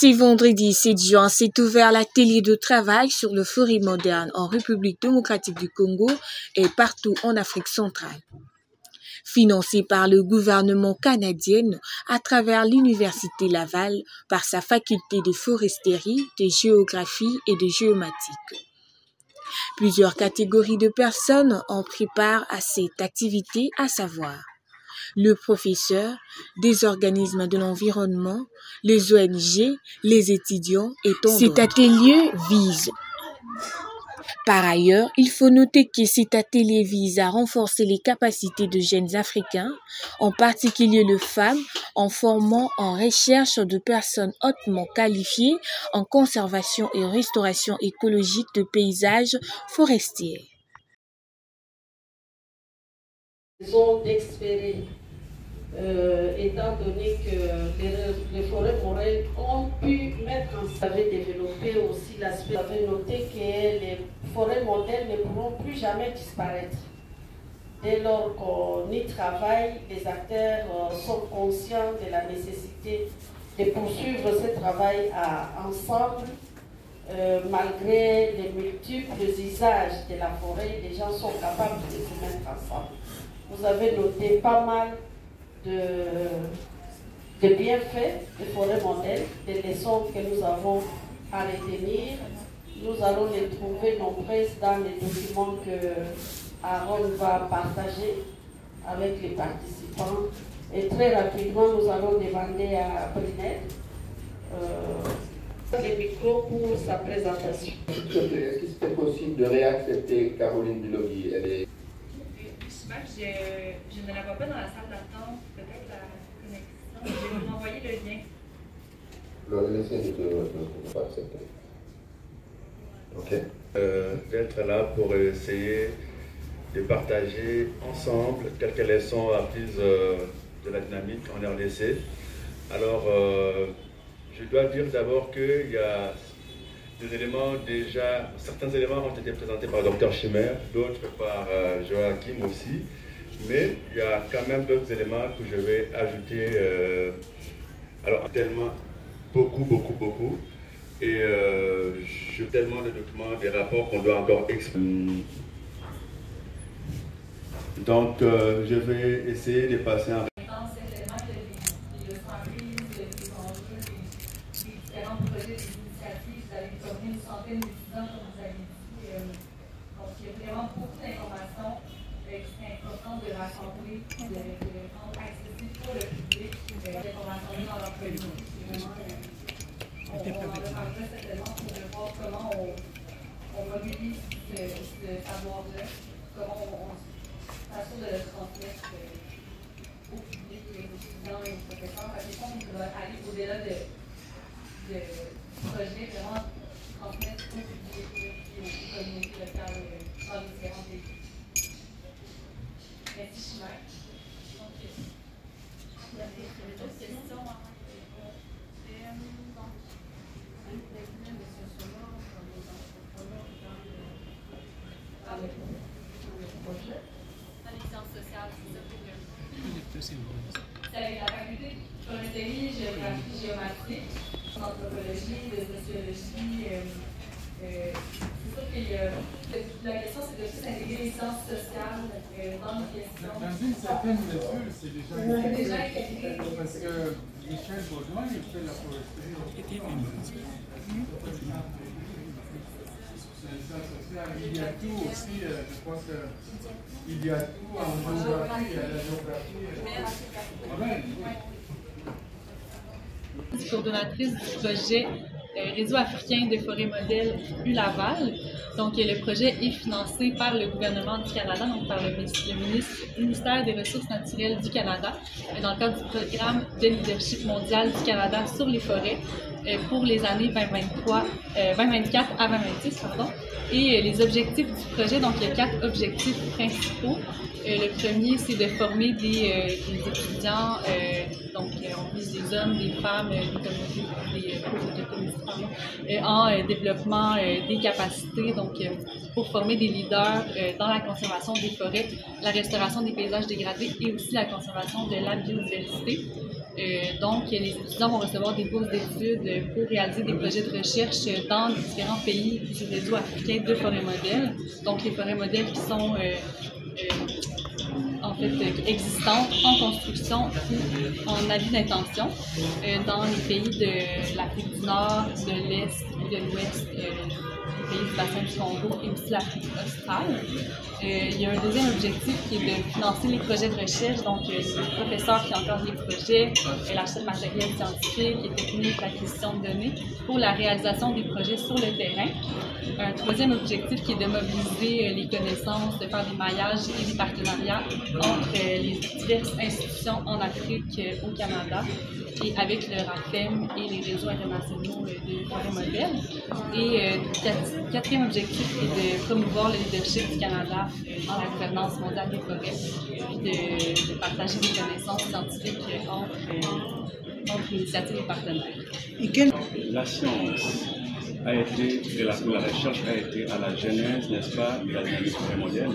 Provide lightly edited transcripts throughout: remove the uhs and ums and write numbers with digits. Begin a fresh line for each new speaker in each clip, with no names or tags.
Ce vendredi 7 juin s'est ouvert l'atelier de travail sur le forêt moderne en République démocratique du Congo et partout en Afrique centrale. Financé par le gouvernement canadien à travers l'Université Laval par sa faculté de foresterie, de géographie et de géomatique. Plusieurs catégories de personnes ont pris part à cette activité, à savoir le professeur, des organismes de l'environnement, les ONG, les étudiants et tant d'autres. Cet atelier vise. Par ailleurs, il faut noter que cet atelier vise à renforcer les capacités de jeunes Africains, en particulier les femmes, en formant en recherche de personnes hautement qualifiées en conservation et restauration écologique de paysages forestiers.
D'espérer, étant donné que les forêts morelles ont pu mettre en place, avait développé aussi l'aspect, avait noté que les forêts modernes ne pourront plus jamais disparaître. Dès lors qu'on y travaille, les acteurs sont conscients de la nécessité de poursuivre ce travail ensemble. Malgré les multiples usages de la forêt, les gens sont capables de se mettre ensemble. Vous avez noté pas mal de bienfaits des forêts modernes, des leçons que nous avons à retenir. Nous allons les trouver nombreuses dans les documents que Aaron va partager avec les participants. Et très rapidement, nous allons demander à Brinette les micros pour sa présentation.
Est-ce que c'était possible de réaccepter Caroline Bilogi?
Je ne la vois pas dans la salle d'attente, peut-être la connexion. Je vais vous envoyer le lien.
Laissez ne pas accepter. Ok.
D'être là pour essayer de partager ensemble quelques leçons apprises de la dynamique en RDC. Alors, je dois dire d'abord qu'il y a des éléments déjà, certains éléments ont été présentés par le Dr Chimère, d'autres par Joachim aussi, mais il y a quand même d'autres éléments que je vais ajouter, alors tellement, beaucoup, et j'ai tellement de documents, des rapports qu'on doit encore exprimer. Donc je vais essayer de passer en
Donc, il y a vraiment beaucoup d'informations qui sont importantes de rassembler, de rendre accessible pour le public, d'informations dans leur communauté. On en a parlé certainement pour voir comment on mobilise ce savoir-là, comment on s'assure de le transmettre au public, aux étudiants et aux professeurs. À des fois, on va aller au-delà de projet, vraiment transmettre au public et aux communautés locales dans les différents pays. Merci, Chimère. Il y a d'autres questions avant que dans les sciences sociales, c'est avec la faculté de foresterie, géographie, géomatique, anthropologie, de sociologie. C'est sûr que la question, c'est de plus intégrer les sciences sociales dans les questions.
Dans une certaine mesure, c'est déjà intégré. Parce que Michel Baudouin, il fait la foresterie. Il y a tout aussi, je crois qu'il y a tout en géographie, il y a la géographie.
Coordonnatrice du projet Réseau africain de forêts modèles U-Laval. Donc, le projet est financé par le gouvernement du Canada, donc par le ministère des Ressources naturelles du Canada, dans le cadre du programme de leadership mondial du Canada sur les forêts pour les années 2024 à 2026. Et les objectifs du projet, donc il y a 4 objectifs principaux. Le premier, c'est de former des étudiants, donc on vise des hommes, des femmes, des communautés, en développement des capacités, donc pour former des leaders dans la conservation des forêts, la restauration des paysages dégradés et aussi la conservation de la biodiversité. Donc, les étudiants vont recevoir des bourses d'études pour réaliser des projets de recherche dans différents pays du réseau africain de forêts modèles. Donc, les forêts modèles qui sont en fait existantes, en construction ou en avis d'intention dans les pays de l'Afrique du Nord, de l'Est et de l'Ouest, les pays du bassin du Congo et aussi l'Afrique australe. Il y a un deuxième objectif qui est de financer les projets de recherche, donc les professeurs qui encadrent les projets, l'achat de matériel scientifique et technique, l'acquisition de données pour la réalisation des projets sur le terrain. Un troisième objectif qui est de mobiliser les connaissances, de faire des maillages et des partenariats entre les diverses institutions en Afrique, au Canada, et avec le RAFEM et les réseaux internationaux de forêts modèles. Et quatrième objectif est de promouvoir le leadership du Canada dans la gouvernance mondiale des forêts, puis de partager des connaissances scientifiques entre initiatives et partenaires.
La science a été, et la recherche a été à la genèse, n'est-ce pas, de la dynamique forêt modèle,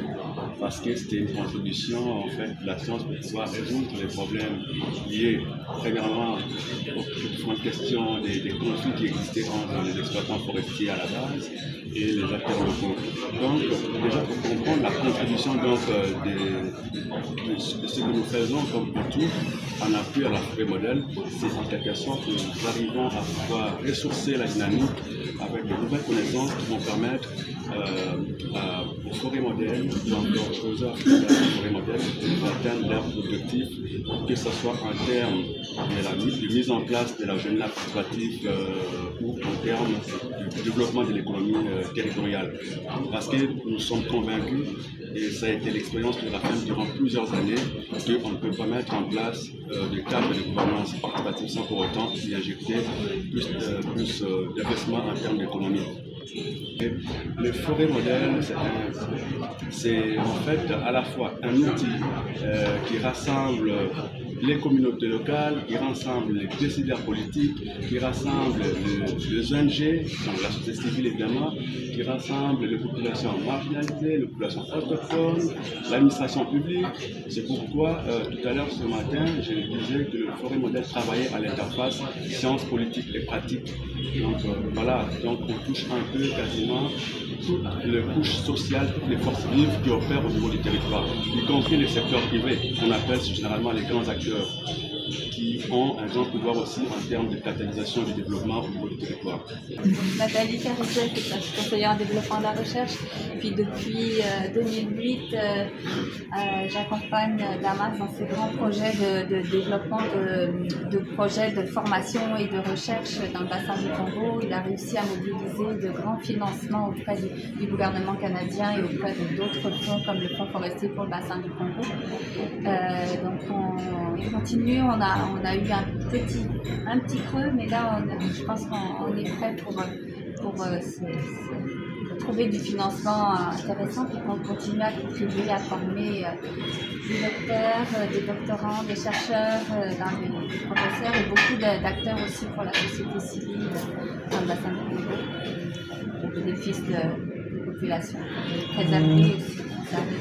parce que c'était une contribution en fait de la science pour pouvoir résoudre les problèmes liés premièrement aux différentes questions des conflits qui existaient entre les exploitants forestiers à la base et les acteurs locaux. Donc déjà pour comprendre la contribution donc, de ce que nous faisons comme tout en appui à la forêt modèle, c'est en quelque sorte que nous arrivons à pouvoir ressourcer la dynamique avec de nouvelles connaissances qui vont permettre aux forêts modèles, donc aux creuseurs de la forêt modèle, d'atteindre leurs objectifs, que ce soit en termes de mise en place de la jeune nappe exploitative ou en termes du développement de l'économie territoriale. Parce que nous sommes convaincus, et ça a été l'expérience de la FEM durant plusieurs années, qu'on ne peut pas mettre en place des cadres de gouvernance participative sans pour autant y injecter plus d'investissement en termes d'économie. Le forêt modèle, c'est en fait à la fois un outil qui rassemble les communautés locales, qui rassemble les décideurs politiques, qui rassemble les ONG, donc la société civile évidemment, qui rassemble les populations marginalisées, les populations autochtones, l'administration publique. C'est pourquoi tout à l'heure ce matin, je disais que le forêt modèle travaillait à l'interface sciences politiques et pratiques. Donc voilà, donc on touche un peu quasiment toutes les couches sociales, toutes les forces vives qui opèrent au niveau du territoire, y compris les secteurs privés, qu'on appelle généralement les grands acteurs, qui ont un grand pouvoir aussi en termes de catalysation du développement au niveau du territoire.
Nathalie Carizet, je suis conseillère en développement de la recherche. Puis depuis 2008, j'accompagne Damas dans ses grands projets de développement de projets de formation et de recherche dans le bassin du Congo. Il a réussi à mobiliser de grands financements auprès du gouvernement canadien et auprès d'autres fonds comme le Fonds forestier pour le bassin du Congo. Donc on continue, on a eu un petit creux, mais là je pense qu'on est prêt pour trouver du financement intéressant et qu'on continue à contribuer à former des docteurs, des doctorants, des chercheurs, des professeurs et beaucoup d'acteurs aussi pour la société civile dans le bassin du Congo, au bénéfice des populations. Préserver aussi, conserver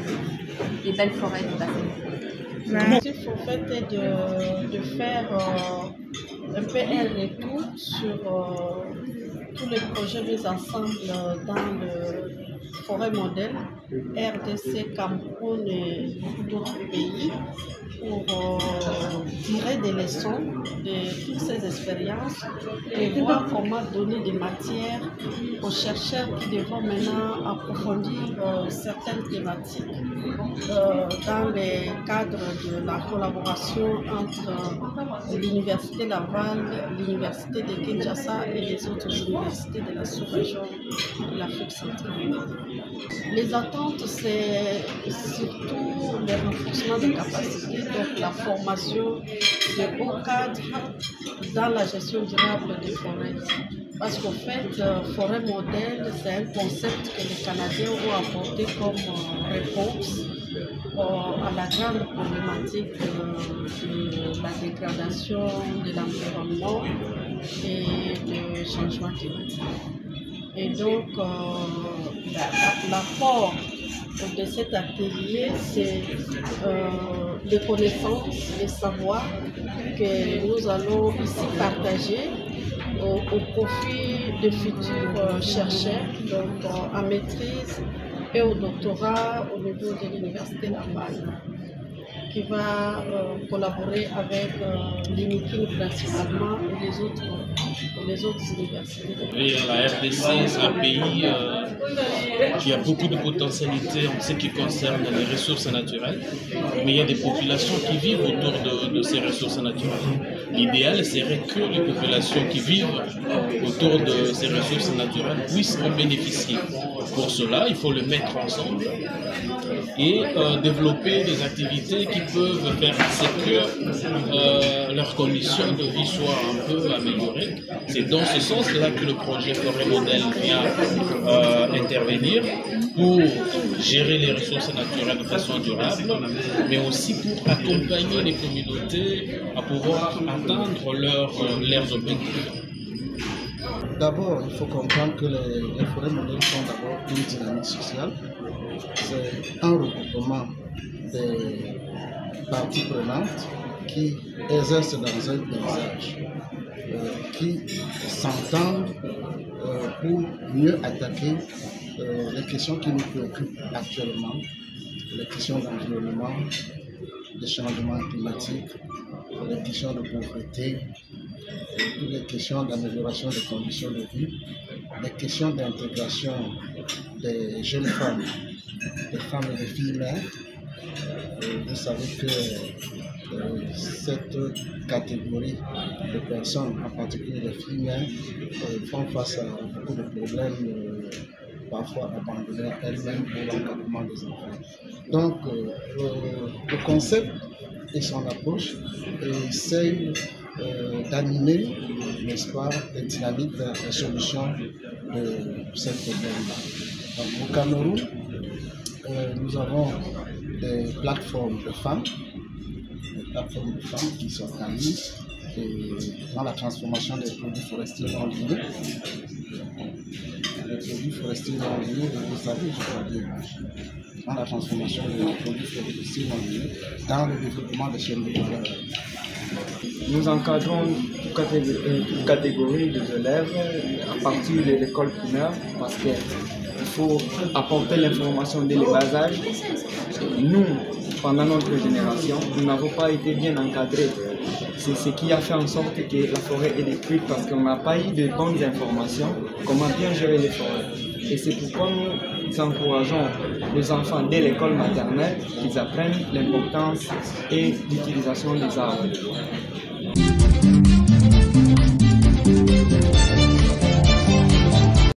les belles forêts du bassin.
L'objectif en fait est de faire un peu un retour sur tous les projets mis ensemble dans le forêt modèle, RDC, Cameroun et beaucoup d'autres pays pour tirer des leçons de toutes ces expériences et voir comment donner des matières aux chercheurs qui devront maintenant approfondir certaines thématiques dans les cadres de la collaboration entre l'Université Laval, l'Université de Kinshasa et les autres universités de la sous-région de l'Afrique centrale. Les attentes, c'est surtout le renforcement des capacités, donc la formation de hauts cadres dans la gestion durable des forêts. Parce qu'en fait, forêt modèle, c'est un concept que les Canadiens ont apporté comme réponse à la grande problématique de la dégradation de l'environnement et du changement climatique. Et donc, l'apport de cet atelier, c'est les connaissances, les savoirs que nous allons ici partager au profit de futurs chercheurs, donc en maîtrise et au doctorat au niveau de l'Université Laval, qui va collaborer avec l'UNIKIN principalement et les autres universités.
Et la RDC, c'est un pays qui a beaucoup de potentialités en ce qui concerne les ressources naturelles, mais il y a des populations qui vivent autour de ces ressources naturelles. L'idéal serait que les populations qui vivent autour de ces ressources naturelles puissent en bénéficier. Pour cela, il faut le mettre ensemble et développer des activités qui peuvent faire que leurs conditions de vie soient un peu améliorées. C'est dans ce sens-là que le projet Forêt Modèle vient intervenir pour gérer les ressources naturelles de façon durable, mais aussi pour accompagner les communautés à pouvoir atteindre leurs objectifs.
D'abord, il faut comprendre que les forêts modèles sont d'abord une dynamique sociale. C'est un regroupement des parties prenantes qui exercent dans un paysage, qui s'entendent pour mieux attaquer les questions qui nous préoccupent actuellement, les questions d'environnement, des changements climatiques, les questions de pauvreté, toutes les questions d'amélioration des conditions de vie, les questions d'intégration des jeunes femmes, des femmes et des filles mères. Vous savez que cette catégorie de personnes, en particulier les filles mères, font face à beaucoup de problèmes, parfois abandonnées à elles-mêmes pour l'encadrement des enfants. Donc, le concept et son approche essayent d'animer, n'est-ce pas, les dynamiques vers la solution de ces problèmes-là. Au Cameroun, nous avons des plateformes de femmes, qui s'organisent dans la transformation des produits forestiers non liés. Les produits forestiers non liés, vous savez, je crois bien, dans la transformation des produits forestiers non liés, dans le développement des chaînes de valeur.
Nous encadrons toute catégorie d'élèves à partir de l'école primaire parce qu'il faut apporter l'information dès le bas âge. Nous, pendant notre génération, nous n'avons pas été bien encadrés. C'est ce qui a fait en sorte que la forêt est détruite parce qu'on n'a pas eu de bonnes informations comment bien gérer les forêts. Et c'est pourquoi nous encourageons les enfants dès l'école maternelle qu'ils apprennent l'importance et l'utilisation des arbres.